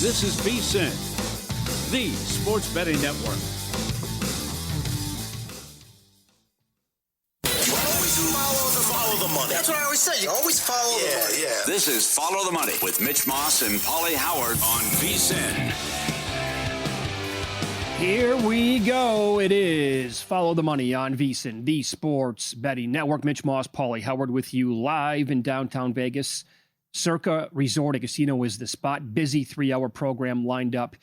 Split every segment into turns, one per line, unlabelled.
This is VSiN, the sports betting network.
Follow the money. That's what I always say. You always follow the money. Yeah.
This is Follow the Money with Mitch Moss and Pauly Howard on VSiN.
Here we go. It is Follow the Money on VSiN, the sports betting network. Mitch Moss, Pauly Howard with you live in downtown Vegas. Circa Resort and Casino is the spot. Busy 3-hour program lined up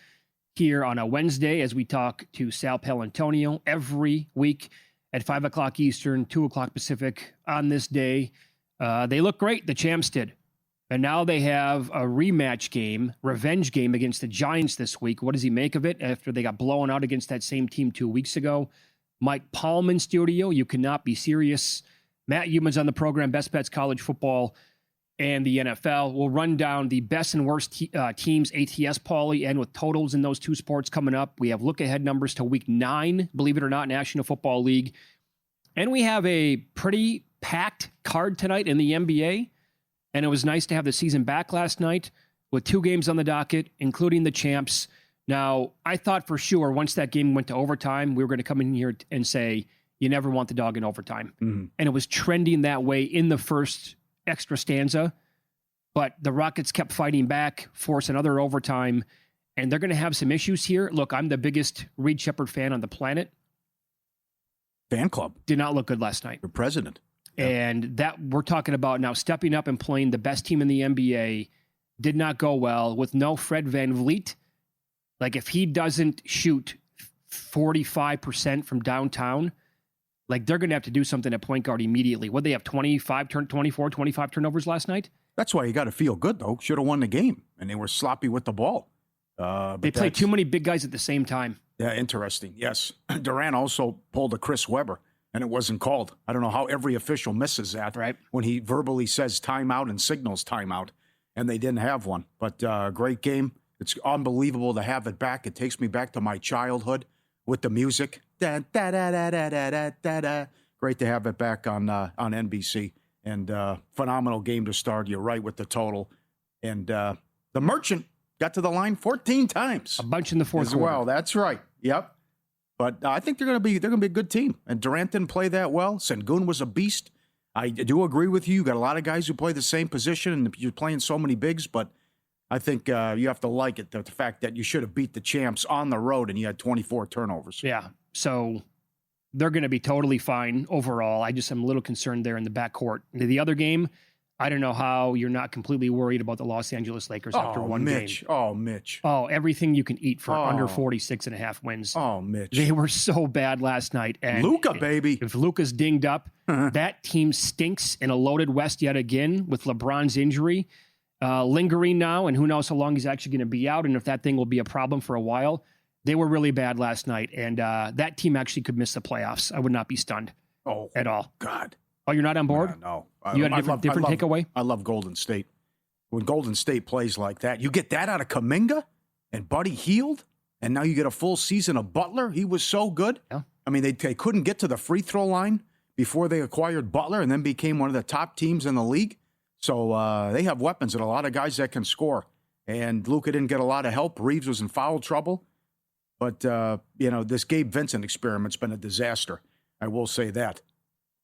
here on a Wednesday as we talk to Sal Paolantonio every week at 5 o'clock Eastern, 2 o'clock Pacific on this day. They look great, the champs did. And now they have a rematch game, revenge game against the Giants this week. What does he make of it after they got blown out against that same team 2 weeks ago? Mike Palm in studio. You cannot be serious. Matt Human's on the program, Best Bets College Football and the NFL. We'll run down the best and worst teams, ATS, Pauly, and with totals in those two sports coming up. We have look-ahead numbers to Week 9, believe it or not, National Football League. And we have a pretty packed card tonight in the NBA. And it was nice to have the season back last night with 2 games on the docket, including the champs. Now, I thought for sure once that game went to overtime, we were going to come in here and say, you never want the dog in overtime. Mm-hmm. And it was trending that way in the first extra stanza. But the Rockets kept fighting back, force another overtime, and they're going to have some issues here. Look, I'm the biggest Reed Shepherd fan on the planet.
Fan club.
Did not look good last night.
Your president.
And that we're talking about now stepping up and playing the best team in the NBA did not go well with no Fred VanVleet. Like if he doesn't shoot 45% from downtown, like they're going to have to do something at point guard immediately. What, they have 25 turnovers last night?
That's why you got to feel good, though. Should have won the game. And they were sloppy with the ball.
They played too many big guys at the same time.
Yeah, interesting. Yes. Durant also pulled a Chris Webber. And it wasn't called. I don't know how every official misses that,
right? When
he verbally says timeout and signals timeout, and they didn't have one. But great game. It's unbelievable to have it back. It takes me back to my childhood with the music. Da, da, da, da, da, da, da, da. Great to have it back on NBC. And phenomenal game to start. You're right with the total. And the Merchant got to the line 14 times.
A bunch in the fourth
as
quarter.
well. That's right. Yep. But I think they're going to be a good team. And Durant didn't play that well. Sengun was a beast. I do agree with you. You got a lot of guys who play the same position, and you're playing so many bigs. But I think you have to like it, the fact that you should have beat the champs on the road, and you had 24 turnovers.
Yeah. So they're going to be totally fine overall. I just am a little concerned there in the backcourt. The other game, I don't know how you're not completely worried about the Los Angeles Lakers after one game.
Mitch.
Oh, everything you can eat for under 46.5 wins.
Oh, Mitch.
They were so bad last night. And
Luka, baby.
If Luka's dinged up, that team stinks in a loaded West yet again with LeBron's injury lingering now, and who knows how long he's actually going to be out and if that thing will be a problem for a while. They were really bad last night, and that team actually could miss the playoffs. I would not be stunned at all.
God.
Oh, you're not on board?
No.
You had a different takeaway?
I love Golden State. When Golden State plays like that, you get that out of Kuminga and Buddy Hield, and now you get a full season of Butler. He was so good.
Yeah.
I mean, they couldn't get to the free throw line before they acquired Butler and then became one of the top teams in the league. So they have weapons and a lot of guys that can score. And Luka didn't get a lot of help. Reeves was in foul trouble. But, this Gabe Vincent experiment's been a disaster. I will say that.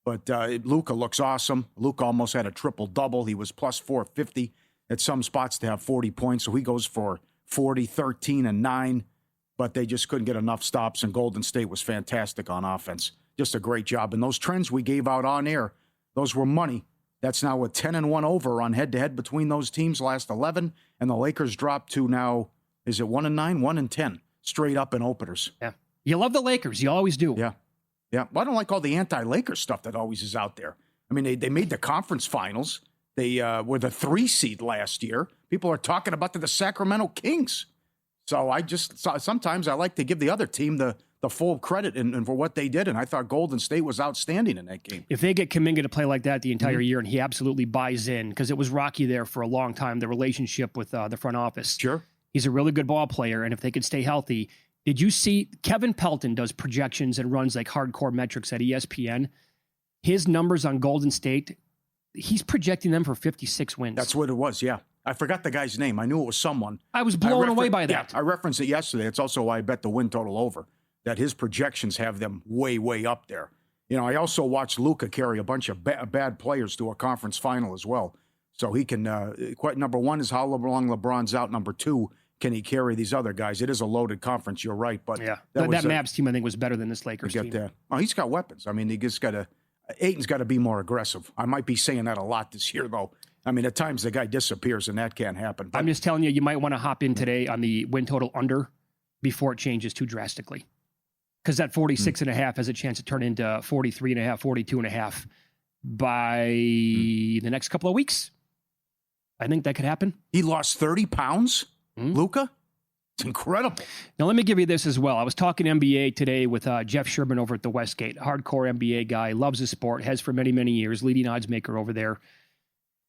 But Luka looks awesome. Luka almost had a triple-double. He was plus 450 at some spots to have 40 points. So he goes for 40, 13, and 9. But they just couldn't get enough stops, and Golden State was fantastic on offense. Just a great job. And those trends we gave out on air, those were money. That's now a 10-1 over on head-to-head between those teams last 11. And the Lakers dropped to now, is it 1-9, 1-10, straight up in openers.
Yeah. You love the Lakers. You always do.
Yeah. Yeah, well, I don't like all the anti-Lakers stuff that always is out there. I mean, they made the conference finals. They were the 3 seed last year. People are talking about the Sacramento Kings. So sometimes I like to give the other team the full credit and for what they did, and I thought Golden State was outstanding in that game.
If they get Kuminga to play like that the entire year, and he absolutely buys in, because it was rocky there for a long time, the relationship with the front office.
Sure.
He's a really good ball player, and if they could stay healthy. Did you see Kevin Pelton does projections and runs like hardcore metrics at ESPN? His numbers on Golden State, he's projecting them for 56 wins.
That's what it was, yeah. I forgot the guy's name. I knew it was someone.
I was blown away by that.
Yeah, I referenced it yesterday. It's also why I bet the win total over, that his projections have them way, way up there. I also watched Luka carry a bunch of bad players to a conference final as well. So he can, number one is how long LeBron's out. Number two, can he carry these other guys? It is a loaded conference, you're right. But
yeah, that Mavs team, I think, was better than this Lakers team.
That. Oh, he's got weapons. I mean, Ayton's got to be more aggressive. I might be saying that a lot this year, though. I mean, at times the guy disappears, and that can't happen. But
I'm just telling you, you might want to hop in today on the win total under before it changes too drastically. Because that 46.5 has a chance to turn into 43.5, 42.5 by the next couple of weeks. I think that could happen.
He lost 30 pounds, Luka? It's incredible.
Now, let me give you this as well. I was talking NBA today with Jeff Sherman over at the Westgate, hardcore NBA guy, loves the sport, has for many, many years, leading odds maker over there.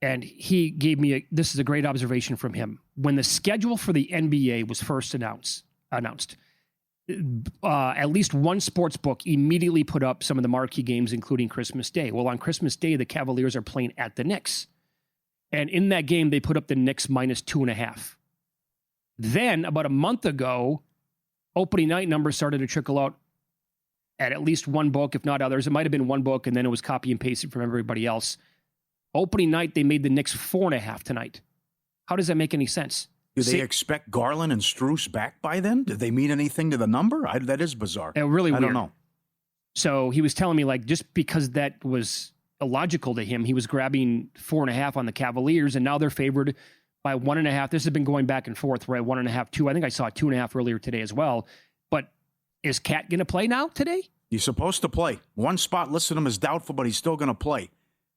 And he gave me this is a great observation from him. When the schedule for the NBA was first announced, at least one sports book immediately put up some of the marquee games, including Christmas Day. Well, on Christmas Day, the Cavaliers are playing at the Knicks. And in that game, they put up the Knicks minus 2.5. Then, about a month ago, opening night numbers started to trickle out at least one book, if not others. It might have been one book, and then it was copy and pasted from everybody else. Opening night, they made the Knicks 4.5 tonight. How does that make any sense?
Do they expect Garland and Strus back by then? Did they mean anything to the number? That is bizarre.
Really weird.
I don't know.
So he was telling me, just because that was illogical to him, he was grabbing 4.5 on the Cavaliers, and now they're favored by 1.5. This has been going back and forth, right? 1.5, 2. I think I saw 2.5 earlier today as well. But is Cat going to play now today?
He's supposed to play. One spot listed him as doubtful, but he's still going to play.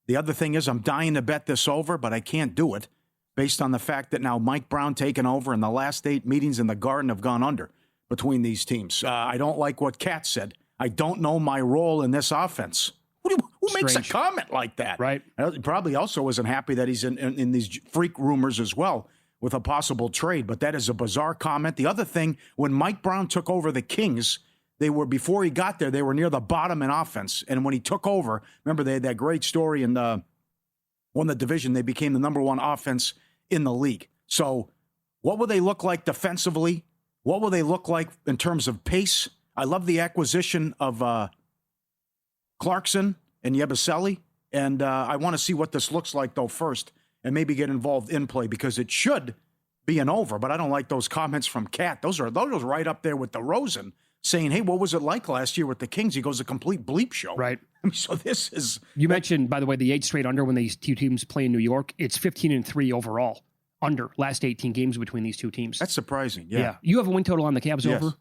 The other thing is I'm dying to bet this over, but I can't do it based on the fact that now Mike Brown taken over and the last 8 meetings in the Garden have gone under between these teams. I don't like what Cat said. I don't know my role in this offense. Who makes a comment like that?
Right.
He probably also isn't happy that he's in these freak rumors as well with a possible trade, but that is a bizarre comment. The other thing, when Mike Brown took over the Kings, before he got there, they were near the bottom in offense. And when he took over, remember they had that great story and won the division. They became the number 1 offense in the league. So what will they look like defensively? What will they look like in terms of pace? I love the acquisition of Clarkson and Yabusele. And I want to see what this looks like, though, first, and maybe get involved in play because it should be an over. But I don't like those comments from Cat. Those are right up there with DeRozan saying, hey, what was it like last year with the Kings? He goes, a complete bleep show.
Right.
So this is...
You mentioned, by the way, the 8 straight under when these two teams play in New York. It's 15-3 overall, under last 18 games between these two teams.
That's surprising, yeah.
You have a win total on the Cavs over?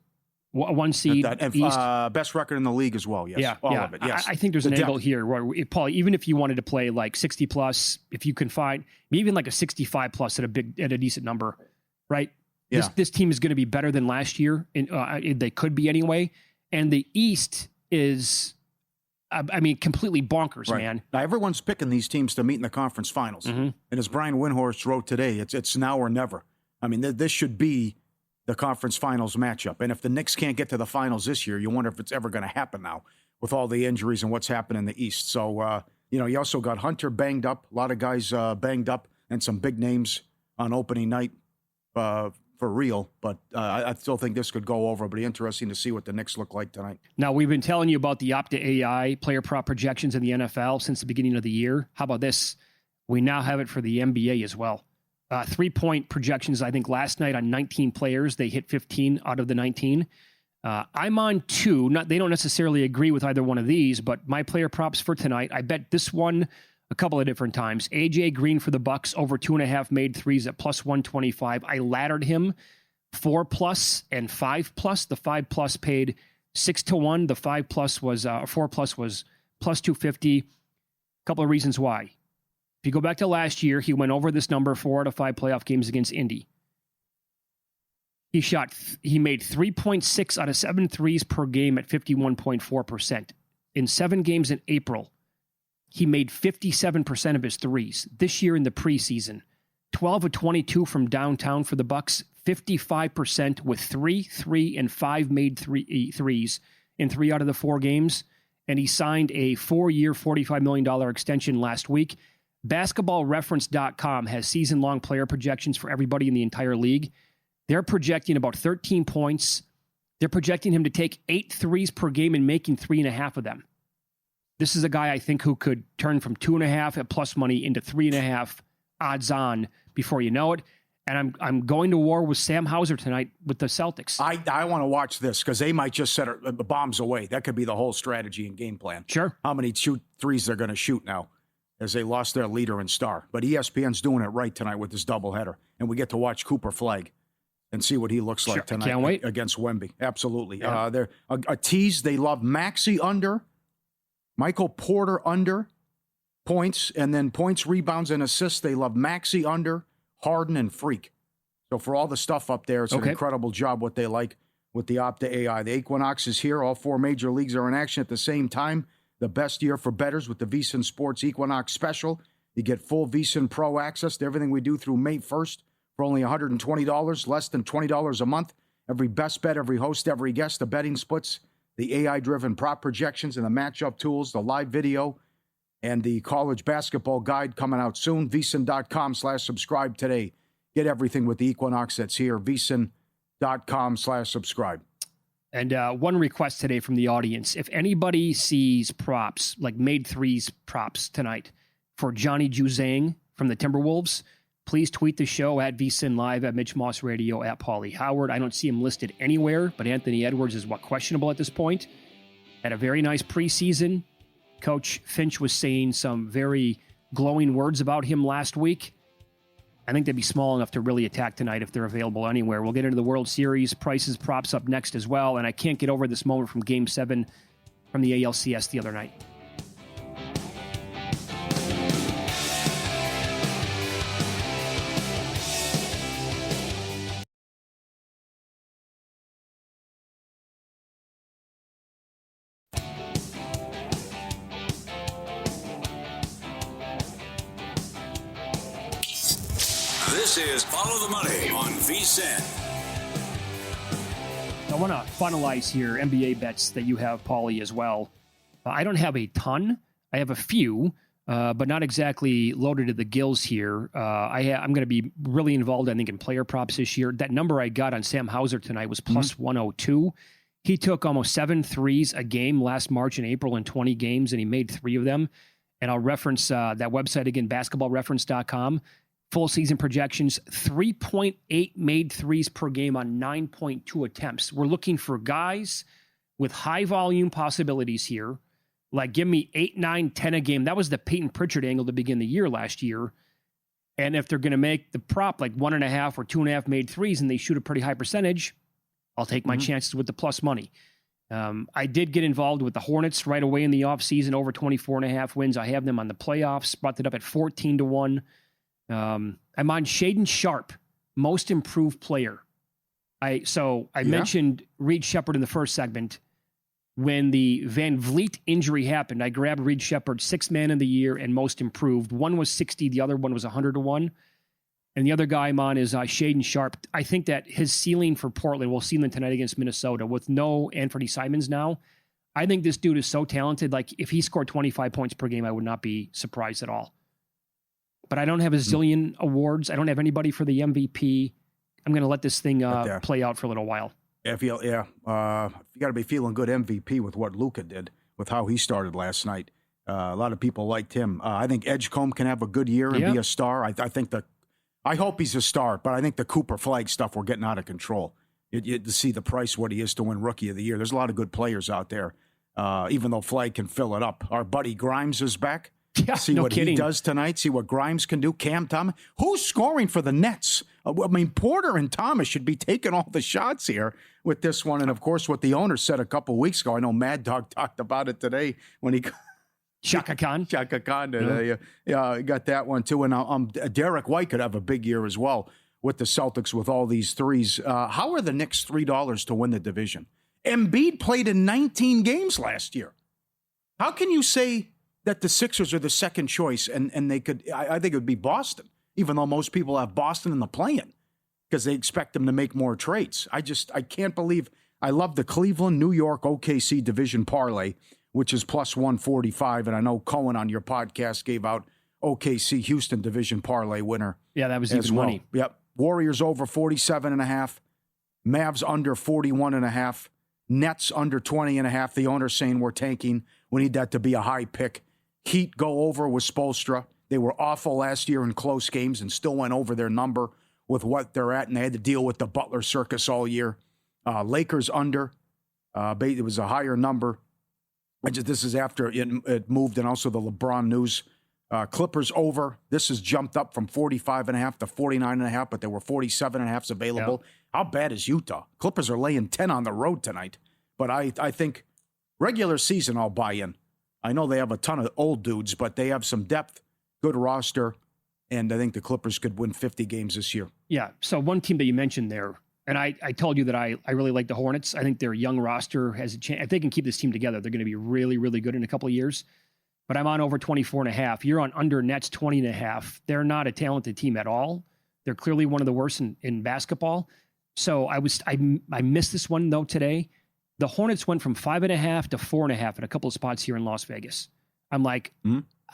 1 seed, East?
Best record in the league as well, yes.
Yeah,
All of it, yes.
I think there's an angle here where, Paul, even if you wanted to play 60+, if you can find maybe even a 65+ at a decent number, right? Yeah. This team is going to be better than last year. They could be anyway. And the East is, completely bonkers, right, man.
Now, everyone's picking these teams to meet in the conference finals. Mm-hmm. And as Brian Windhorst wrote today, it's now or never. This should be the conference finals matchup. And if the Knicks can't get to the finals this year, you wonder if it's ever going to happen now with all the injuries and what's happened in the East. So, you also got Hunter banged up, a lot of guys banged up, and some big names on opening night for real, but I still think this could go over. It'll be interesting to see what the Knicks look like tonight.
Now, we've been telling you about the Opta AI player prop projections in the NFL since the beginning of the year. How about this? We now have it for the NBA as well. 3-point projections, I think, last night on 19 players. They hit 15 out of the 19. I'm on 2. They don't necessarily agree with either one of these, but my player props for tonight, I bet this one a couple of different times. AJ Green for the Bucks over 2.5 made threes at plus 125. I laddered him 4+ and 5+. The 5+ paid 6-1. The 5+ was 4+ was plus 250. A couple of reasons why. If you go back to last year, he went over this number 4 out of 5 playoff games against Indy. He made 3.6 out of 7 threes per game at 51.4%. In 7 games in April, he made 57% of his threes. This year in the preseason, 12 of 22 from downtown for the Bucks, 55% with 3 and 5 made threes in 3 out of the 4 games. And he signed a 4-year, $45 million extension last week. basketballreference.com has season-long player projections for everybody in the entire league. They're projecting about 13 points. They're projecting him to take 8 threes per game and making 3.5 of them. This is a guy I think who could turn from 2.5 at plus money into 3.5 odds on before you know it. And I'm going to war with Sam Hauser tonight with the Celtics.
I want to watch this because they might just set the bombs away. That could be the whole strategy and game plan.
Sure.
How many threes they're going to shoot now as they lost their leader and star. But ESPN's doing it right tonight with this doubleheader. And we get to watch Cooper Flagg and see what he looks like tonight.
Can't wait.
Against Wemby. Absolutely.
Yeah.
They're a tease. They love Maxey under, Michael Porter under points, and then points, rebounds, and assists. They love Maxey under, Harden, and Freak. So for all the stuff up there, it's an incredible job what they like with the Opta AI. The Equinox is here. All 4 major leagues are in action at the same time. The best year for bettors with the VSiN Sports Equinox Special. You get full VSiN Pro access to everything we do through May 1st for only $120, less than $20 a month. Every best bet, every host, every guest, the betting splits, the AI-driven prop projections and the matchup tools, the live video, and the college basketball guide coming out soon. VSiN.com/subscribe today. Get everything with the Equinox that's here. VSiN.com/subscribe.
And one request today from the audience. If anybody sees props, like made threes props tonight for Johnny Juzang from the Timberwolves, please tweet the show at VSiN Live, at Mitch Moss Radio, at Pauly Howard. I don't see him listed anywhere, but Anthony Edwards is questionable at this point. Had a very nice preseason. Coach Finch was saying some very glowing words about him last week. I think they'd be small enough to really attack tonight if they're available anywhere. We'll get into the World Series, prices, props up next as well. And I can't get over this moment from Game 7 from the ALCS the other night.
This is Follow the Money on VSiN.
I want to finalize here NBA bets that you have, Pauly, as well. I don't have a ton. I have a few, but not exactly loaded to the gills here. I'm going to be really involved, I think, in player props this year. That number I got on Sam Hauser tonight was plus 102. He took almost 7 threes a game last March and April in 20 games, and he made 3 of them. And I'll reference that website again, basketballreference.com. Full season projections, 3.8 made threes per game on 9.2 attempts. We're looking for guys with high volume possibilities here. Like, give me 8, 9, 10 a game. That was the Peyton Pritchard angle to begin the year last year. And if they're going to make the prop like 1.5 or 2.5 made threes and they shoot a pretty high percentage, I'll take my chances with the plus money. I did get involved with the Hornets right away in the offseason, over 24.5 wins. I have them on the playoffs, brought it up at 14-1. I'm on Shaden Sharp, most improved player. I mentioned Reed Shepherd in the first segment. When the Van Vliet injury happened, I grabbed Reed Shepherd, 6th man of the year and most improved. One was 60, the other one was 100-1. And the other guy I'm on is Shaden Sharp. I think that his ceiling for Portland, we'll see them tonight against Minnesota with no Anthony Simons now. I think this dude is so talented. Like, if he scored 25 points per game, I would not be surprised at all. But I don't have a zillion awards. I don't have anybody for the MVP. I'm going to let this thing play out for a little while.
You got to be feeling good MVP with what Luka did, with how he started last night. A lot of people liked him. I think Edgecombe can have a good year and be a star. I hope he's a star, but I think the Cooper Flagg stuff, we're getting out of control. To see the price, what he is to win Rookie of the Year. There's a lot of good players out there, even though Flagg can fill it up. Our buddy Grimes is back.
Yeah,
see
no
what
kidding.
He does tonight. See what Grimes can do. Cam Thomas. Who's scoring for the Nets? Porter and Thomas should be taking all the shots here with this one. And, of course, what the owner said a couple weeks ago. I know Mad Dog talked about it today when he –
Shaka Khan.
Shaka Khan did. Got that one, too. And Derek White could have a big year as well with the Celtics with all these threes. How are the Knicks $3 to win the division? Embiid played in 19 games last year. How can you say that the Sixers are the second choice and they could – I think it would be Boston, even though most people have Boston in the play-in because they expect them to make more trades. I can't believe – I love the Cleveland, New York, OKC division parlay, which is plus 145. And I know Cohen on your podcast gave out OKC Houston division parlay winner.
Yeah, that was
as
even
well.
money.
Yep. Warriors over 47.5. Mavs under 41.5. Nets under 20.5. The owner's saying we're tanking. We need that to be a high pick. Heat go over with Spoelstra. They were awful last year in close games and still went over their number with what they're at, and they had to deal with the Butler circus all year. Lakers under. It was a higher number. This is after it moved, and also the LeBron news. Clippers over. This has jumped up from 45.5 to 49.5, but there were 47.5s available. Yep. How bad is Utah? Clippers are laying 10 on the road tonight. But I think regular season I'll buy in. I know they have a ton of old dudes, but they have some depth, good roster, and I think the Clippers could win 50 games this year.
Yeah, so one team that you mentioned there, and I told you that I really like the Hornets. I think their young roster has a chance. If they can keep this team together, they're going to be really, really good in a couple of years. But I'm on over 24.5. You're on under Nets 20.5. They're not a talented team at all. They're clearly one of the worst in basketball. So I missed this one, though, today. The Hornets went from 5.5 to 4.5 at a couple of spots here in Las Vegas. I'm like,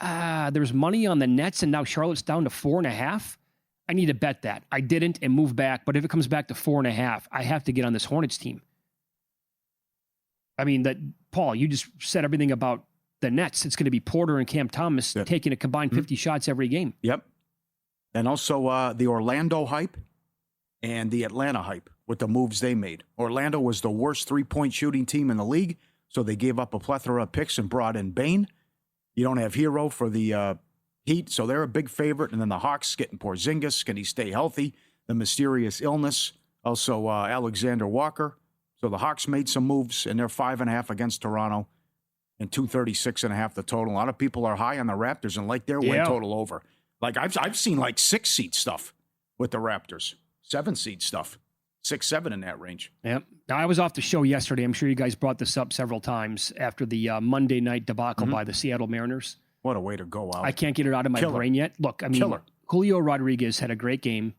there's money on the Nets, and now Charlotte's down to 4.5. I need to bet that. I didn't and move back, but if it comes back to 4.5, I have to get on this Hornets team. I mean, Paul, you just said everything about the Nets. It's going to be Porter and Cam Thomas taking a combined 50 shots every game.
Yep. And also the Orlando hype and the Atlanta hype with the moves they made. Orlando was the worst three-point shooting team in the league, so they gave up a plethora of picks and brought in Bane. You don't have Hero for the Heat, so they're a big favorite. And then the Hawks getting Porzingis. Can he stay healthy? The mysterious illness. Also Alexander Walker. So the Hawks made some moves, and they're 5.5 against Toronto and 236.5 the total. A lot of people are high on the Raptors and like their win total over. Like I've seen like 6-seed stuff with the Raptors, 7-seed stuff, 6-7 in that range.
Yep. Now, I was off the show yesterday. I'm sure you guys brought this up several times after the Monday night debacle by the Seattle Mariners.
What a way to go out.
I can't get it out of my brain yet. Look, I mean, Julio Rodriguez had a great game,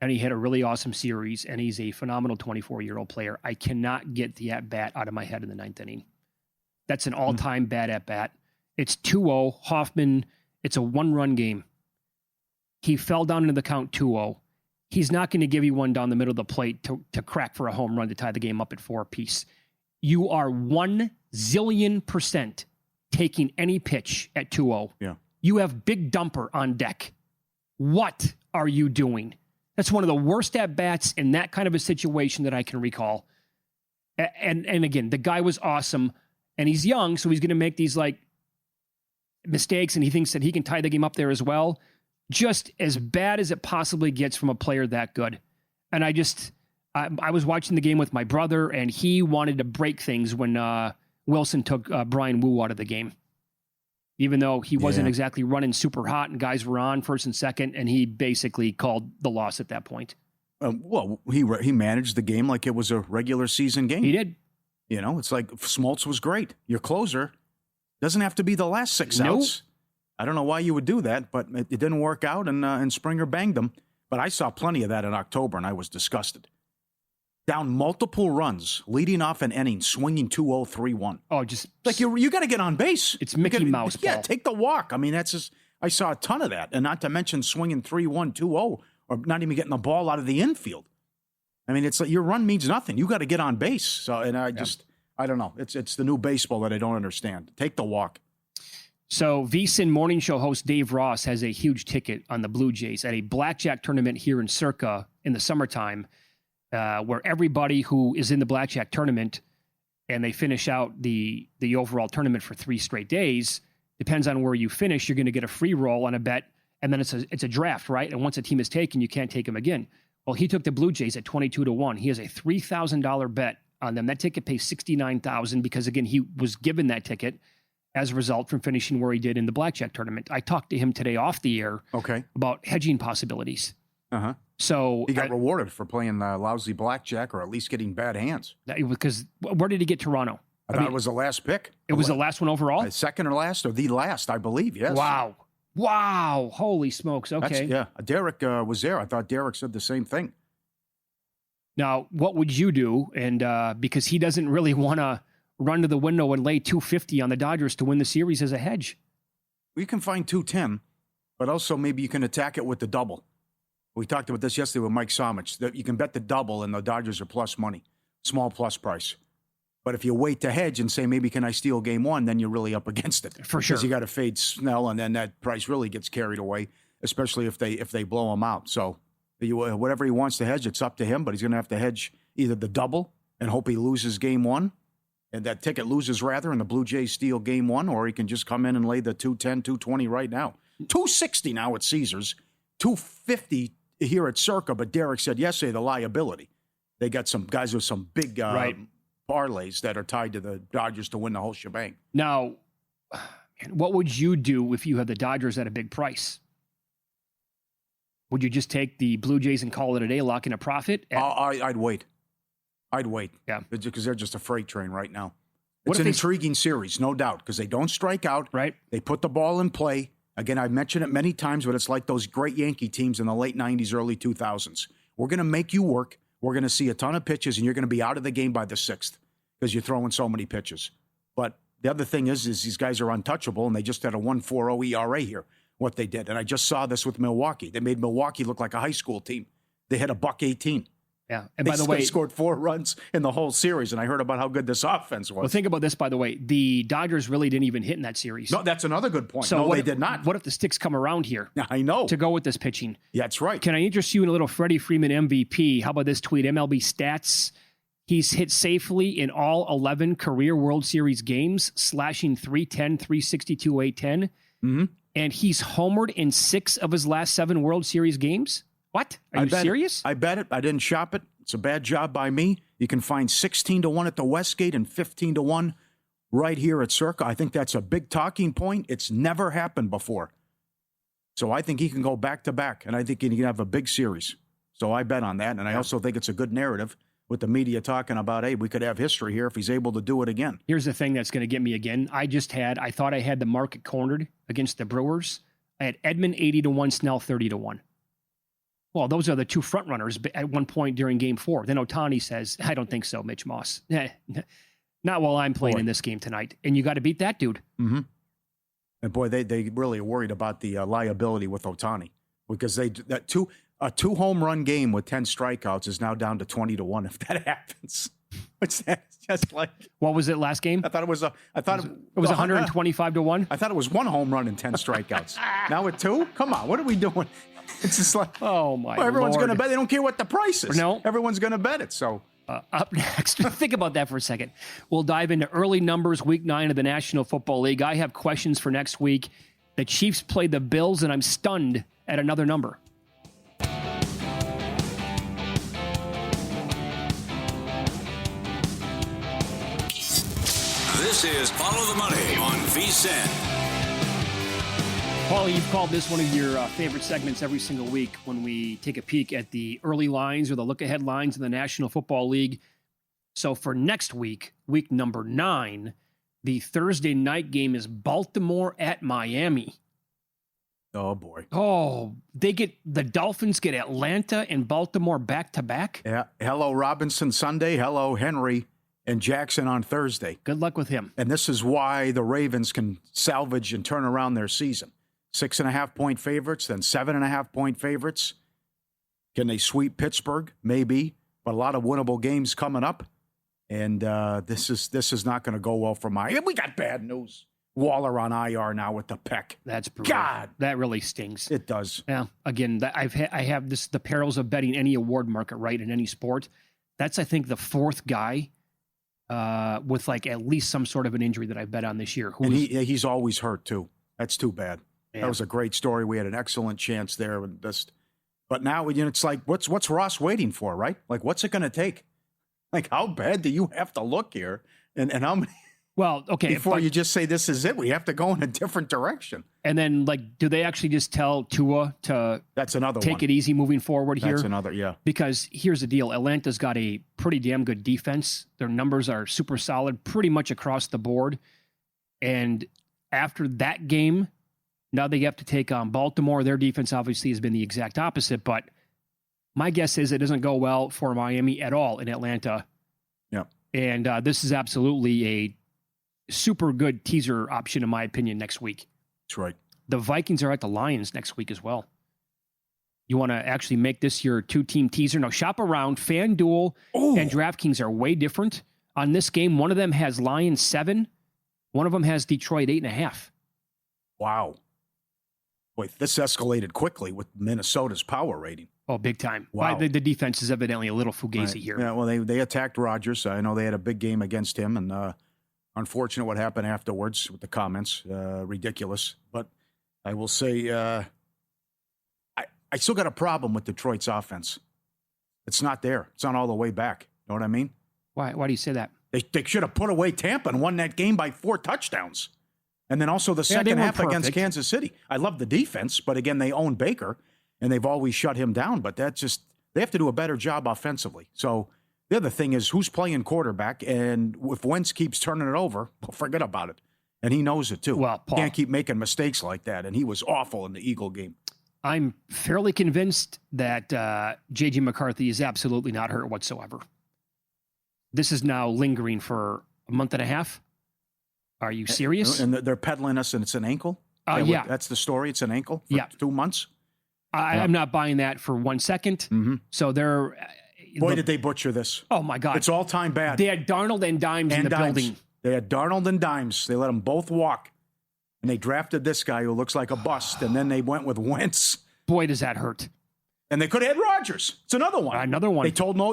and he had a really awesome series, and he's a phenomenal 24-year-old player. I cannot get the at-bat out of my head in the ninth inning. That's an all-time bad at-bat. It's 2-0. Hoffman, it's a one-run game. He fell down into the count 2-0. He's not going to give you one down the middle of the plate to crack for a home run to tie the game up at 4 apiece. You are 1 zillion% taking any pitch at 2-0.
Yeah.
You have Big Dumper on deck. What are you doing? That's one of the worst at-bats in that kind of a situation that I can recall. And again, the guy was awesome, and he's young, so he's going to make these like mistakes, and he thinks that he can tie the game up there as well. Just as bad as it possibly gets from a player that good. And I was watching the game with my brother, and he wanted to break things when Wilson took Brian Wu out of the game. Even though he wasn't exactly running super hot and guys were on first and second, and he basically called the loss at that point.
Well, he managed the game like it was a regular season game.
He did.
You know, it's like Smoltz was great. Your closer doesn't have to be the last 6 outs. I don't know why you would do that, but it didn't work out, and Springer banged them. But I saw plenty of that in October, and I was disgusted. Down multiple runs, leading off an inning, swinging 2-0, 3-1.
Oh, just
like you got to get on base.
It's Mickey Mouse.
Yeah,
Paul.
Take the walk. I mean, that's just I saw a ton of that, and not to mention swinging 3-1, 2-0, or not even getting the ball out of the infield. I mean, it's like your run means nothing. You got to get on base. So, and I don't know. It's the new baseball that I don't understand. Take the walk.
So VSiN morning show host Dave Ross has a huge ticket on the Blue Jays at a blackjack tournament here in Circa in the summertime, where everybody who is in the blackjack tournament and they finish out the overall tournament for 3 straight days, depends on where you finish, you're going to get a free roll on a bet, and then it's a draft, right? And once a team is taken, you can't take them again. Well, he took the Blue Jays at 22-1. He has a $3,000 bet on them. That ticket pays $69,000 because, again, he was given that ticket as a result from finishing where he did in the blackjack tournament. I talked to him today off the air about hedging possibilities.
Uh-huh.
So
he got rewarded for playing lousy blackjack or at least getting bad hands.
Because where did he get Toronto?
I thought it was the last pick.
It was the last one overall?
Second or last, or the last, I believe, yes.
Wow. Holy smokes. Okay.
Derek was there. I thought Derek said the same thing.
Now, what would you do? And because he doesn't really want to run to the window and lay $250 on the Dodgers to win the series as a hedge.
We can find $210. but also maybe you can attack it with the double. We talked about this yesterday with Mike Somich, that you can bet the double and the Dodgers are plus money, small plus price. But if you wait to hedge and say, maybe can I steal game one, then you're really up against it.
For sure.
Because you got to fade Snell, and then that price really gets carried away, especially if they blow him out. So whatever he wants to hedge, it's up to him, but he's going to have to hedge either the double and hope he loses game one, and that ticket loses rather, and the Blue Jays steal game one, or he can just come in and lay the 210, 220 right now. 260 now at Caesars, 250 here at Circa, but Derek said yesterday the liability. They got some guys with some big parlays that are tied to the Dodgers to win the whole shebang.
Now, what would you do if you had the Dodgers at a big price? Would you just take the Blue Jays and call it a day, lock in a profit?
I'd wait.
Yeah.
Because they're just a freight train right now. It's an intriguing series, no doubt, because they don't strike out.
Right.
They put the ball in play. Again, I've mentioned it many times, but it's like those great Yankee teams in the late 90s, early 2000s. We're going to make you work. We're going to see a ton of pitches, and you're going to be out of the game by the sixth because you're throwing so many pitches. But the other thing is these guys are untouchable, and they just had a 1.40 ERA here, what they did. And I just saw this with Milwaukee. They made Milwaukee look like a high school team. They hit $118.
Yeah. And by the way,
they scored 4 runs in the whole series, and I heard about how good this offense was.
Well, think about this, by the way. The Dodgers really didn't even hit in that series.
No, that's another good point.
So
no, they did not.
What if the sticks come around here?
I know.
To go with this pitching.
Yeah, that's right.
Can I interest you in a little Freddie Freeman MVP? How about this tweet? MLB Stats. He's hit safely in all 11 career World Series games, slashing 310, 362, 810. Mm-hmm. And he's homered in 6 of his last 7 World Series games? What? Are you serious?
I bet it. I didn't shop it. It's a bad job by me. You can find 16-1 at the Westgate and 15-1 right here at Circa. I think that's a big talking point. It's never happened before. So I think he can go back-to-back, and I think he can have a big series. So I bet on that, and I also think it's a good narrative with the media talking about, hey, we could have history here if he's able to do it again.
Here's the thing that's going to get me again. I thought I had the market cornered against the Brewers. I had Edman 80-1, Snell 30-1. Well, those are the 2 front runners at one point during Game 4. Then Ohtani says, I don't think so, Mitch Moss. Not while I'm playing in this game tonight. And you got to beat that dude.
Mm-hmm. And boy, they really are worried about the liability with Ohtani because a 2 home run game with 10 strikeouts is now down to 20-1 if that happens. Which that's just like,
what was it last game?
I thought it was it
was 125-1.
I thought it was 1 home run and 10 strikeouts. Now with 2? Come on, what are we doing? It's just like,
oh my God.
Everyone's going to bet. They don't care what the price is.
No.
Everyone's going to bet it. So
up next, think about that for a second. We'll dive into early numbers, week 9 of the National Football League. I have questions for next week. The Chiefs played the Bills, and I'm stunned at another number.
This is Follow the Money on VSiN.
Pauly, you've called this one of your favorite segments every single week when we take a peek at the early lines or the look-ahead lines in the National Football League. So for next week, week number 9, the Thursday night game is Baltimore at Miami.
Oh, boy.
Oh, the Dolphins get Atlanta and Baltimore back-to-back?
Yeah. Hello, Robinson Sunday. Hello, Henry and Jackson on Thursday.
Good luck with him.
And this is why the Ravens can salvage and turn around their season. 6.5-point favorites, then 7.5-point favorites. Can they sweep Pittsburgh? Maybe, but a lot of winnable games coming up. And this is not going to go well for Miami. We got bad news. Waller on IR now with the pec.
That's brutal.
God,
that really stings.
It does.
Yeah. Again, I have this the perils of betting any award market right in any sport. That's I think the 4th guy with like at least some sort of an injury that I bet on this year.
And he's always hurt too. That's too bad.
Yeah.
That was a great story. We had an excellent chance there, but now it's like, what's Ross waiting for, right? Like, what's it going to take? Like, how bad do you have to look here, and how many?
Well, okay,
before you just say this is it, we have to go in a different direction.
And then, like, do they actually just tell Tua to?
That's another
take it easy moving forward here.
That's another, yeah.
Because here's the deal: Atlanta's got a pretty damn good defense. Their numbers are super solid, pretty much across the board. And after that game, now they have to take on Baltimore. Their defense obviously has been the exact opposite, but my guess is it doesn't go well for Miami at all in Atlanta.
Yeah.
And this is absolutely a super good teaser option, in my opinion, next week.
That's right.
The Vikings are at the Lions next week as well. You want to actually make this your two-team teaser? No, shop around. FanDuel and DraftKings are way different. On this game, one of them has Lions 7. One of them has Detroit 8.5.
Wow. Wait, this escalated quickly with Minnesota's power rating.
Oh, big time.
Wow.
The defense is evidently a little fugazi here.
Yeah, well, they attacked Rodgers. I know they had a big game against him, and unfortunate what happened afterwards with the comments. Ridiculous. But I will say I still got a problem with Detroit's offense. It's not there. It's not all the way back. Know what I mean?
Why do you say that?
They should have put away Tampa and won that game by 4 touchdowns. And then also the second half against Kansas City. I love the defense, but again, they own Baker, and they've always shut him down. But they have to do a better job offensively. So the other thing is who's playing quarterback, and if Wentz keeps turning it over, well, forget about it. And he knows it too.
Well, Paul,
can't keep making mistakes like that, and he was awful in the Eagle game.
I'm fairly convinced that J.J. McCarthy is absolutely not hurt whatsoever. This is now lingering for a month and a half. Are you serious?
And they're peddling us, and it's an ankle?
Yeah.
That's the story. It's an ankle for 2 months?
I'm not buying that for 1 second.
Mm-hmm.
So they're...
Boy, did they butcher this.
Oh, my God.
It's all-time bad.
They had Darnold and Dimes in the building.
They had Darnold and Dimes. They let them both walk. And they drafted this guy who looks like a bust, and then they went with Wentz.
Boy, does that hurt.
And they could have had Rodgers. It's another one.
Another one.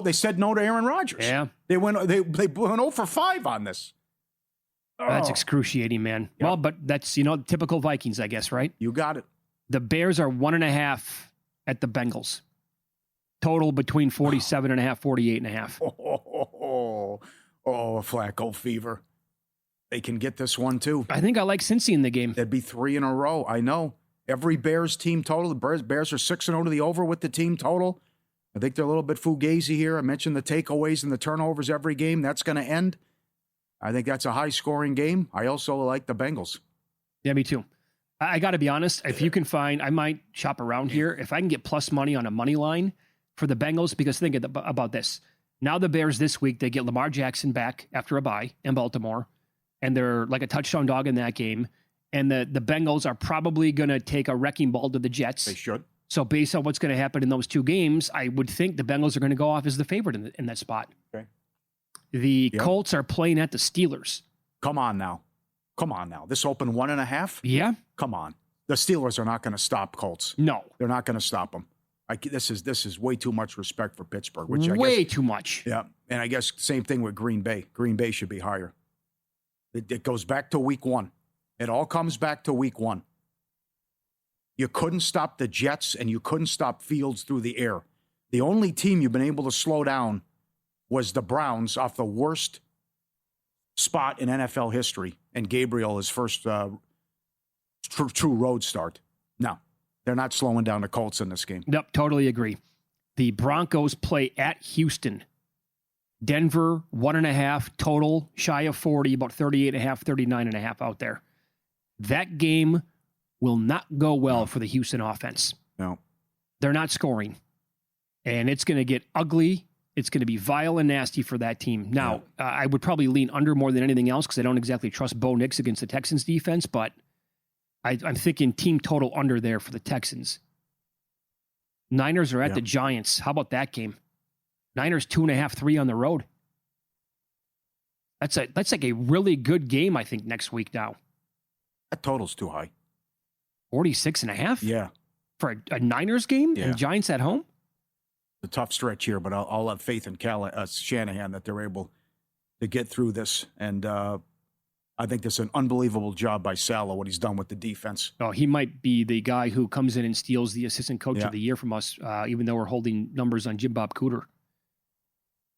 They said no to Aaron Rodgers.
Yeah.
They went 0 for 5 on this.
That's excruciating, man.
Yep.
Well, but that's, typical Vikings, I guess, right?
You got it.
The Bears are 1.5 at the Bengals. Total between 47.5, 48.5.
Oh, Flacco fever. They can get this one, too.
I think I like Cincy in the game.
That'd be 3 in a row. I know. Every Bears team total. The Bears are 6-0 to the over with the team total. I think they're a little bit fugazi here. I mentioned the takeaways and the turnovers every game. That's going to end. I think that's a high-scoring game. I also like the Bengals.
Yeah, me too. I got to be honest. If you can find, I might shop around here. If I can get plus money on a money line for the Bengals, because think about this. Now the Bears this week, they get Lamar Jackson back after a bye in Baltimore, and they're like a touchdown dog in that game. And the Bengals are probably going to take a wrecking ball to the Jets.
They should.
So based on what's going to happen in those 2 games, I would think the Bengals are going to go off as the favorite in that spot.
Okay.
The Colts are playing at the Steelers.
Come on now. This opened 1.5?
Yeah.
Come on. The Steelers are not going to stop Colts.
No.
They're not going to stop them. This is way too much respect for Pittsburgh. Which I
way
guess,
too much.
Yeah. And I guess same thing with Green Bay. Green Bay should be higher. It goes back to week 1. It all comes back to week 1. You couldn't stop the Jets, and you couldn't stop Fields through the air. The only team you've been able to slow down was the Browns off the worst spot in NFL history, and Gabriel, his first true road start. No, they're not slowing down the Colts in this game.
Nope, totally agree. The Broncos play at Houston. Denver, 1.5 total, shy of 40, about 38.5, 39.5 out there. That game will not go well for the Houston offense.
No.
They're not scoring. And it's going to get ugly. It's going to be vile and nasty for that team. Now, I would probably lean under more than anything else because I don't exactly trust Bo Nix against the Texans defense, but I'm thinking team total under there for the Texans. Niners are at the Giants. How about that game? Niners 2.5, 3 on the road. That's like a really good game, I think, next week now.
That total's too high.
46.5?
Yeah.
For a Niners game
Yeah.
and Giants at home?
A tough stretch here, but I'll have faith in Shanahan that they're able to get through this. And I think this is an unbelievable job by Saleh, what he's done with the defense.
Oh, he might be the guy who comes in and steals the assistant coach of the year from us, even though we're holding numbers on Jim Bob Cooter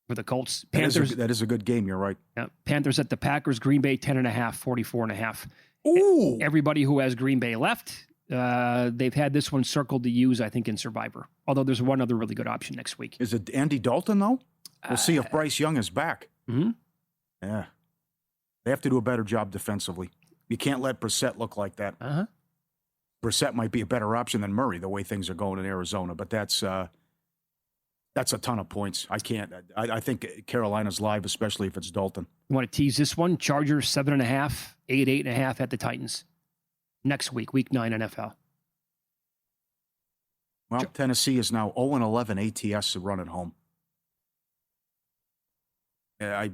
for the Colts. Panthers.
That is a good game. You're right.
Yeah, Panthers at the Packers. Green Bay 10.5, 44.5.
Ooh.
Everybody who has Green Bay left, they've had this one circled to use, I think, in Survivor. Although there's one other really good option next week.
Is it Andy Dalton, though? We'll see if Bryce Young is back.
Mm-hmm.
Yeah. They have to do a better job defensively. You can't let Brissett look like that.
Uh-huh.
Brissett might be a better option than Murray, the way things are going in Arizona. But that's a ton of points. I can't. I think Carolina's live, especially if it's Dalton.
You want to tease this one? Chargers 7.5, 8.5 at the Titans. next week, week 9 NFL.
Well, Tennessee is now 0-11 ATS to run at home. I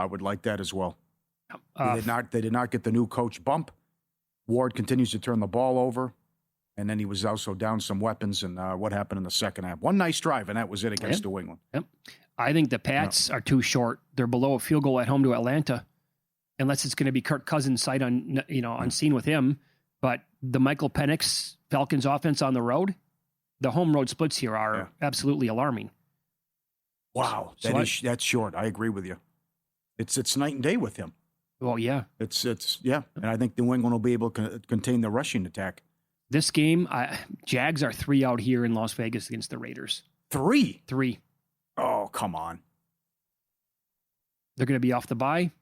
would like that as well. They did not get the new coach bump. Ward continues to turn the ball over, and then he was also down some weapons. And what happened in the second half? One nice drive, and that was it against New England.
Yep. I think the Pats are too short. They're below a field goal at home to Atlanta, unless it's going to be Kirk Cousins' sight on scene with him. But the Michael Penix Falcons offense on the road, the home road splits here are absolutely alarming.
Wow, that's short. I agree with you. It's night and day with him.
Well, yeah.
It's and I think New England will be able to contain the rushing attack.
This game, Jags are 3 out here in Las Vegas against the Raiders.
3?
3.
Oh, come on.
They're going to be off the bye.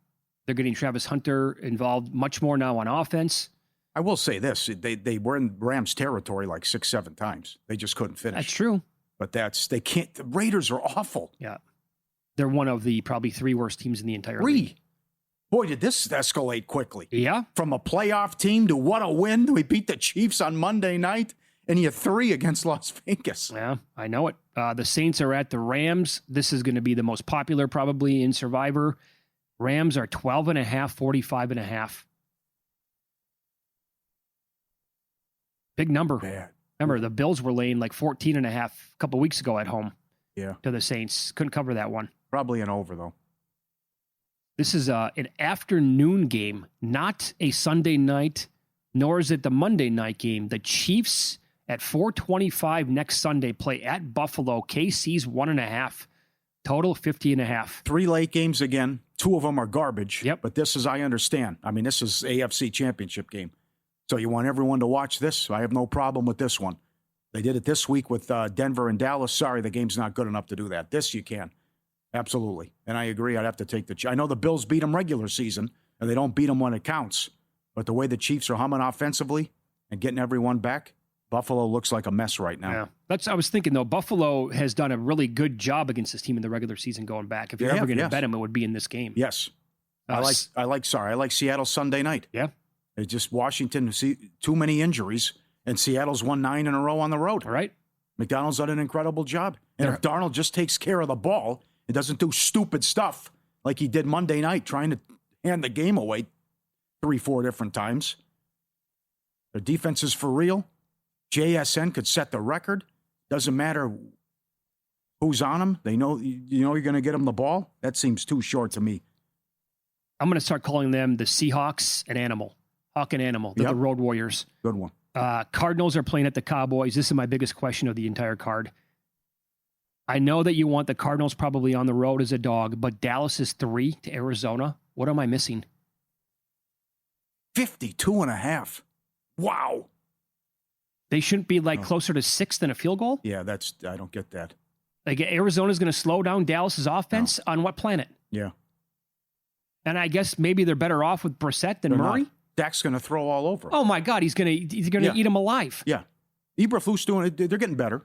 They're getting Travis Hunter involved much more now on offense.
I will say this. They were in Rams territory like 6-7 times. They just couldn't finish.
That's true.
But they can't. The Raiders are awful.
Yeah. They're one of the probably 3 worst teams in the entire league.
Boy, did this escalate quickly.
Yeah.
From a playoff team to what a win. We beat the Chiefs on Monday night, and you had 3 against Las Vegas.
Yeah, I know it. The Saints are at the Rams. This is going to be the most popular probably in Survivor. Rams are 12.5, 45.5. Big number.
Bad.
Remember, the Bills were laying like 14.5 a couple weeks ago at home.
Yeah.
To the Saints. Couldn't cover that one.
Probably an over, though.
This is an afternoon game, not a Sunday night, nor is it the Monday night game. The Chiefs at 4:25 next Sunday play at Buffalo. KC's 1.5. Total 50.5.
3 late games again. 2 of them are garbage.
Yep.
But this is, I understand. I mean, this is AFC Championship game. So you want everyone to watch this? I have no problem with this one. They did it this week with Denver and Dallas. Sorry, the game's not good enough to do that. This you can. Absolutely. And I agree. I'd have to take I know the Bills beat them regular season, and they don't beat them when it counts. But the way the Chiefs are humming offensively and getting everyone back, Buffalo looks like a mess right now.
Yeah. I was thinking, though, Buffalo has done a really good job against this team in the regular season going back. If you're ever going to bet them, it would be in this game.
Yes. I like Seattle Sunday night.
Yeah.
It's just Washington, too many injuries, and Seattle's won 9 in a row on the road.
All right.
McDonald's done an incredible job. And if Darnold just takes care of the ball, it doesn't do stupid stuff like he did Monday night, trying to hand the game away 3-4 different times. Their defense is for real. JSN could set the record. Doesn't matter who's on them. They know you're going to get them the ball. That seems too short to me.
I'm going to start calling them the Seahawks and Animal. Hawk and Animal. They're the Road Warriors.
Good one.
Cardinals are playing at the Cowboys. This is my biggest question of the entire card. I know that you want the Cardinals probably on the road as a dog, but Dallas is 3 to Arizona. What am I missing?
52.5. Wow.
They shouldn't be closer to 6 than a field goal?
Yeah, I don't get that.
Like Arizona's going to slow down Dallas's offense on what planet?
Yeah.
And I guess maybe they're better off with Brissett than Murray?
Not. Dak's going to throw all over.
Oh my God, he's going to eat him alive.
Yeah. Eberflus doing it. They're getting better.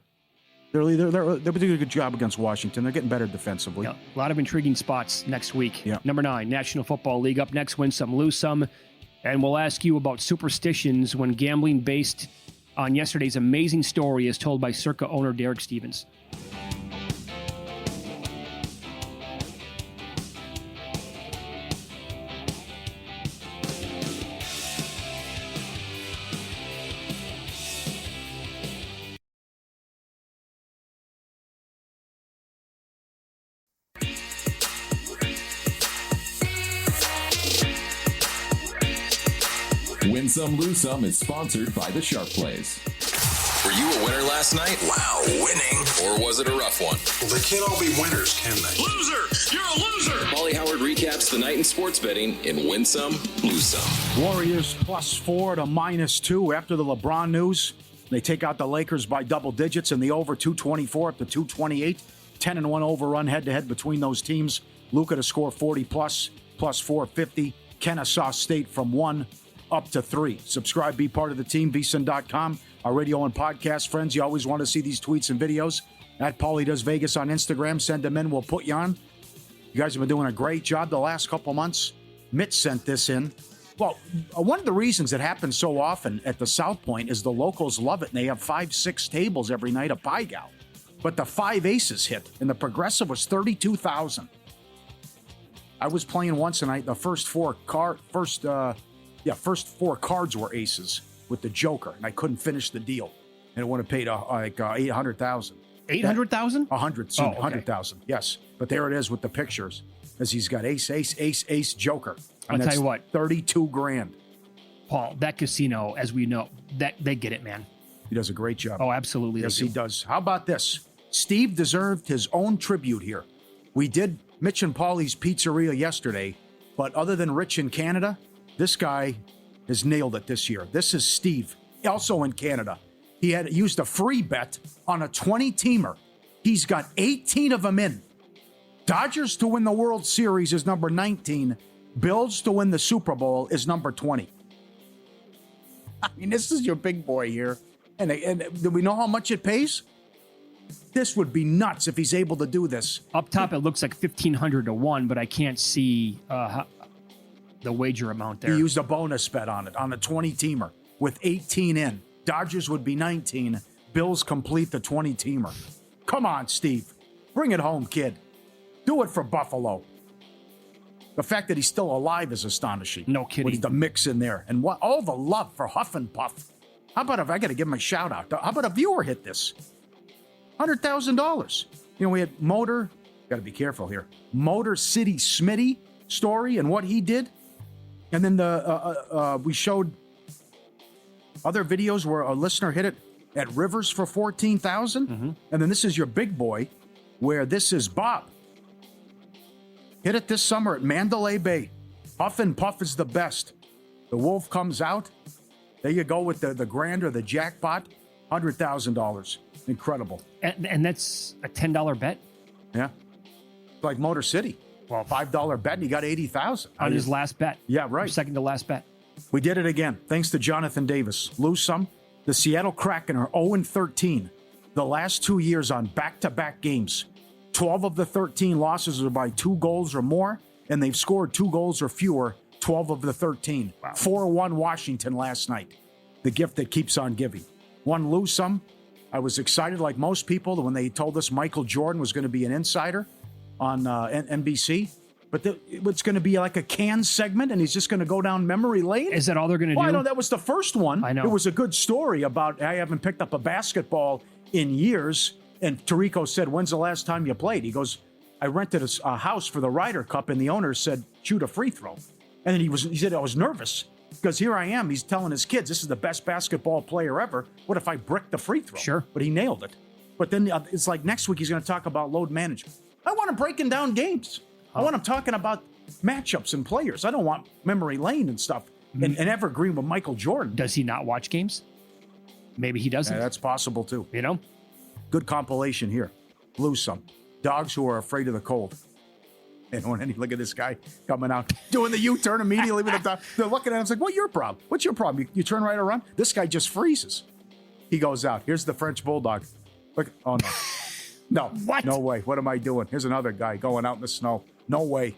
They're doing a good job against Washington. They're getting better defensively.
Yeah, a lot of intriguing spots next week.
Yeah.
Number 9, National Football League. Up next, Win Some, Lose Some. And we'll ask you about superstitions when gambling based on yesterday's amazing story as told by Circa owner Derek Stevens.
Win Some, Lose Some is sponsored by the Sharp Plays.
Were you a winner last night? Wow, winning. Or was it a rough one?
Well, they can't all be winners, can they?
Loser! You're a loser! Pauly Howard recaps the night in sports betting in Win Some, Lose Some.
Warriors +4 to -2 after the LeBron news. They take out the Lakers by double digits in the over 224 up to 228. 10-1 overrun head-to-head between those teams. Luka to score 40+, +450. Kennesaw State from 1 up to 3. Subscribe, be part of the team, vsin.com. Our radio and podcast friends, you always want to see these tweets and videos. At Pauly Does Vegas on Instagram. Send them in. We'll put you on. You guys have been doing a great job the last couple months. Mitch sent this in. Well, one of the reasons it happens so often at the South Point is the locals love it, and they have 5-6 tables every night of Pie Gal. But the 5 aces hit, and the progressive was $32,000. I was playing once, and the first four cards were aces with the Joker, and I couldn't finish the deal, and it would have paid like $800,000.
$800,000?
100,000. Yes, but there it is with the pictures, as he's got ace, Joker.
I'll tell you what,
$32,000.
Paul, that casino, as we know, that they get it, man.
He does a great job.
Oh, absolutely.
Yes, he does. How about this? Steve deserved his own tribute here. We did Mitch and Pauly's Pizzeria yesterday, but other than Rich in Canada, this guy has nailed it this year. This is Steve, also in Canada. He had used a free bet on a 20-teamer. He's got 18 of them in. Dodgers to win the World Series is number 19. Bills to win the Super Bowl is number 20. I mean, this is your big boy here. And do we know how much it pays? This would be nuts if he's able to do this.
Up top, it looks like 1,500 to 1, but I can't see the wager amount there.
He used a bonus bet on it, on a 20-teamer with 18 in. Dodgers would be 19. Bills complete the 20-teamer. Come on, Steve. Bring it home, kid. Do it for Buffalo. The fact that he's still alive is astonishing.
No kidding.
With the mix in there. And what all the love for Huff and Puff. How about if I got to give him a shout out? How about a viewer hit this? $100,000. You know, we had Motor, got to be careful here, Motor City Smitty story and what he did. And then we showed other videos where a listener hit it at Rivers for $14,000. Mm-hmm. And then this is your big boy, where this is Bob. Hit it this summer at Mandalay Bay. Huff and Puff is the best. The Wolf comes out. There you go with the grand or the jackpot. $100,000. Incredible.
And that's a $10 bet?
Yeah. Like Motor City.
Well,
$5 bet and he got $80,000.
On his last bet.
Yeah, right.
Second to last bet.
We did it again. Thanks to Jonathan Davis. Lose some. The Seattle Kraken are 0-13 the last 2 years on back-to-back games. 12 of the 13 losses are by 2 goals or more, and they've scored 2 goals or fewer 12 of the 13. Wow. 4-1 Washington last night. The gift that keeps on giving. One, lose some. I was excited like most people when they told us Michael Jordan was going to be an insider on NBC. But it's going to be like a canned segment, and he's just going to go down memory lane?
Is that all they're going to do?
I know that was the first one.
I know.
It was a good story about I haven't picked up a basketball in years. And Tirico said, when's the last time you played? He goes, I rented a house for the Ryder Cup, and the owner said, shoot a free throw. And then he said, I was nervous because here I am. He's telling his kids, this is the best basketball player ever. What if I brick the free throw?
Sure.
But he nailed it. But then it's like next week he's going to talk about load management. I want him breaking down games. I want him talking about matchups and players. I don't want memory lane and stuff. And evergreen with Michael Jordan.
Does he not watch games? Maybe he doesn't.
Yeah, that's possible too.
You know?
Good compilation here. Lose some. Dogs who are afraid of the cold. And look at this guy coming out, doing the U-turn immediately with the dog. They're looking at him. It's like, what's your problem? What's your problem? You turn right around. This guy just freezes. He goes out. Here's the French Bulldog. Look. Oh, no. No.
What?
No way. What am I doing? Here's another guy going out in the snow. No way.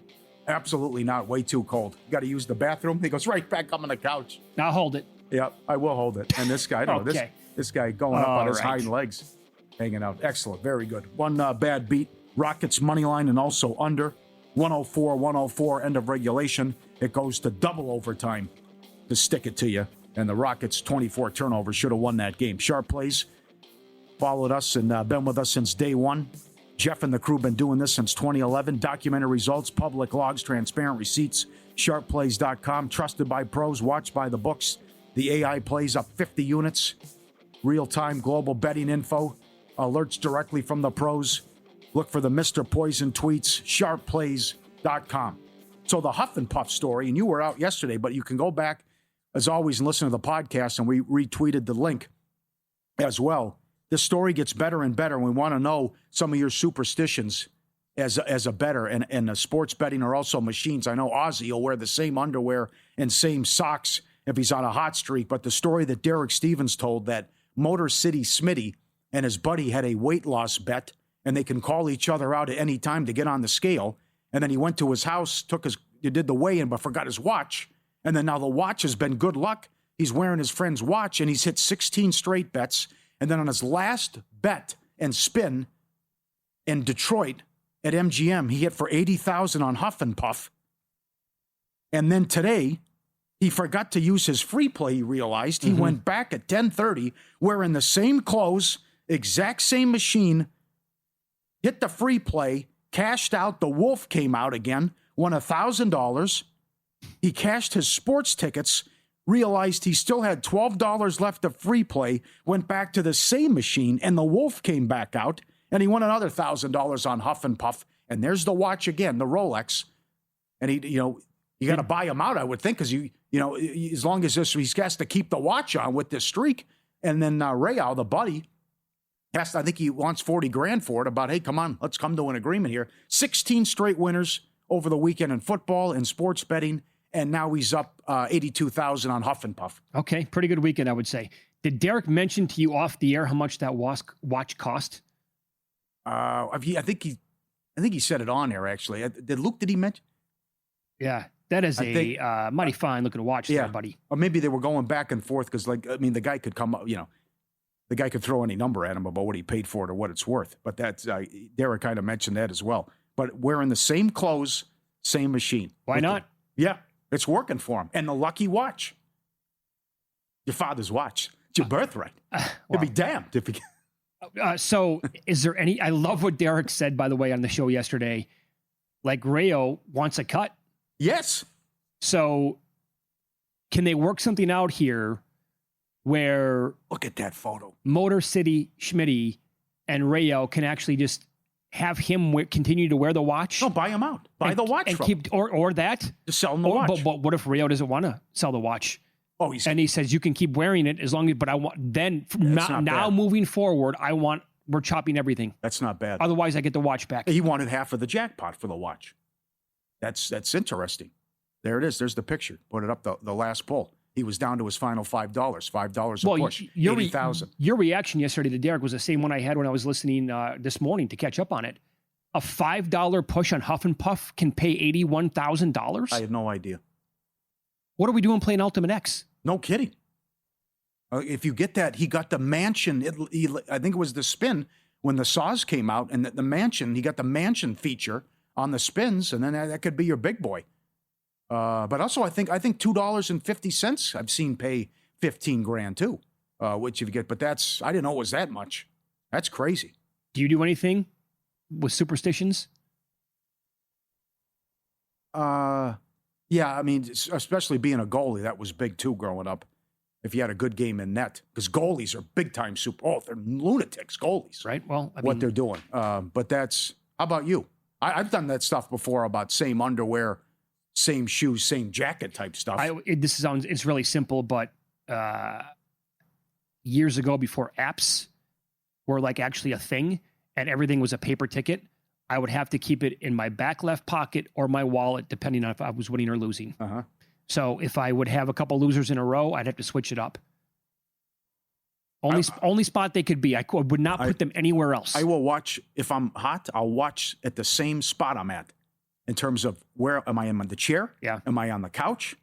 Absolutely not. Way too cold. Got to use the bathroom. He goes right back up on the couch.
Now hold it.
Yeah, I will hold it. And this guy,
Okay.
this guy going up on his hind legs. Hanging out. Excellent. Very good. One bad beat. Rockets money line and also under. 104, end of regulation. It goes to double overtime to stick it to you. And the Rockets, 24 turnovers, should have won that game. Sharp Plays followed us and been with us since day one. Jeff and the crew been doing this since 2011. Documented results, public logs, transparent receipts. Sharpplays.com. Trusted by pros, watched by the books. The AI plays up 50 units. Real-time global betting info. Alerts directly from the pros. Look for the Mr. Poison tweets, sharpplays.com. So the Huff and Puff story, and you were out yesterday, but you can go back, as always, and listen to the podcast, and we retweeted the link as well. This story gets better and better, and we want to know some of your superstitions as a bettor, and sports betting are also machines. I know Ozzy will wear the same underwear and same socks if he's on a hot streak, but the story that Derek Stevens told that Motor City Smitty and his buddy had a weight loss bet, and they can call each other out at any time to get on the scale. And then he went to his house, did the weigh-in, but forgot his watch. And then now the watch has been good luck. He's wearing his friend's watch, and he's hit 16 straight bets. And then on his last bet and spin in Detroit at MGM, he hit for 80,000 on Huff and Puff. And then today, he forgot to use his free play, he realized. He went back at 10:30, wearing the same clothes, exact same machine, hit the free play, cashed out. The Wolf came out again, won $1,000. He cashed his sports tickets, realized he still had $12 left of free play, went back to the same machine, and the Wolf came back out, and he won another $1,000 on Huff and Puff. And there's the watch again, the Rolex. And he, you got to buy him out, I would think, because as long as he has to keep the watch on with this streak. And then Rayo, the buddy, I think he wants $40,000 for it. About, hey, come on, let's come to an agreement here. 16 straight winners over the weekend in football and sports betting, and now he's up 82,000 on Huff and Puff.
Okay, pretty good weekend, I would say. Did Derek mention to you off the air how much that watch cost?
I think he said it on air, actually. Did he mention?
Yeah, that is mighty fine looking watch there, buddy.
Or maybe they were going back and forth because, the guy could come up, the guy could throw any number at him about what he paid for it or what it's worth. But that's Derek kind of mentioned that as well. But wearing the same clothes, same machine.
Why not?
It's working for him. And the lucky watch. Your father's watch. It's your birthright. You'd be damned if he...
So is there any... I love what Derek said, by the way, on the show yesterday. Like, Rayo wants a cut.
Yes.
So can they work something out here where...
Look at that photo.
Motor City Schmitty and Rayo can actually just have him continue to wear the watch?
No, buy him out. Buy the watch
and
from
keep,
him.
Or that.
Just sell him the watch.
But what if Rayo doesn't want to sell the watch?
Oh,
and he says you can keep wearing it as long as, but I want, then now moving forward, we're chopping everything.
That's not bad.
Otherwise I get the watch back.
He wanted half of the jackpot for the watch. That's interesting. There it is. There's the picture. Put it up the last pull. He was down to his final $5. $5 a push. 80,000.
Your reaction yesterday to Derek was the same one I had when I was listening this morning to catch up on it. A $5 push on Huff and Puff can pay $81,000?
I had no idea.
What are we doing playing Ultimate X?
No kidding. If you get that, he got the mansion. I think it was the spin when the saws came out, and the mansion. He got the mansion feature on the spins, and then that could be your big boy. But also, I think $2.50 I've seen pay $15,000 too, which if you get. But I didn't know it was that much. That's crazy.
Do you do anything with superstitions?
Yeah, I mean, especially being a goalie, that was big too growing up. If you had a good game in net, because goalies are big time they're lunatics, goalies.
Right. Well,
what they're doing. But how about you? I've done that stuff before about same underwear, same shoes, same jacket type stuff.
It's really simple, but years ago, before apps were like actually a thing and everything was a paper ticket, I would have to keep it in my back left pocket or my wallet, depending on if I was winning or losing.
Uh-huh.
So if I would have a couple losers in a row, I'd have to switch it up. Only spot they could be. I would not put them anywhere else.
I will watch, if I'm hot, I'll watch at the same spot I'm at in terms of where am I on the chair?
Yeah.
Am I on the couch?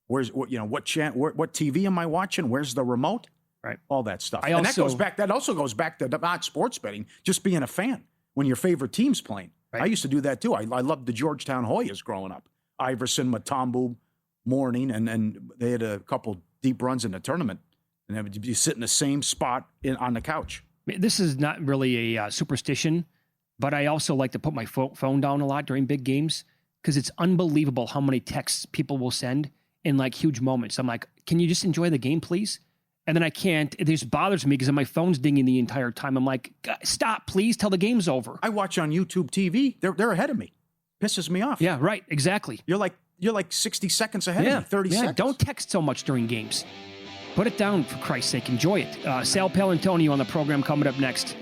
What TV am I watching? Where's the remote?
Right.
All that stuff.
That
also goes back to not sports betting, just being a fan when your favorite team's playing. Right. I used to do that too. I loved the Georgetown Hoyas growing up. Iverson, Mutombo, Mourning, and they had a couple deep runs in the tournament. And they would be sitting in the same spot on the couch.
This is not really a superstition, but I also like to put my phone down a lot during big games because it's unbelievable how many texts people will send in like huge moments. I'm like, can you just enjoy the game, please? And then I can't. It just bothers me because my phone's dinging the entire time. I'm like, stop, please, till the game's over.
I watch on YouTube TV. They're ahead of me. Pisses me off.
Yeah, right. Exactly.
You're like 60 seconds ahead of me, 30 seconds.
Don't text so much during games. Put it down, for Christ's sake. Enjoy it. Sal Palantonio on the program coming up next.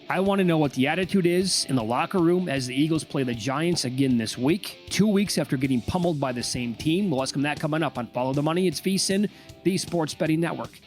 I want to know what the attitude is in the locker room as the Eagles play the Giants again this week. 2 weeks after getting pummeled by the same team. We'll ask him that coming up on Follow the Money. It's VSiN, the Sports Betting Network.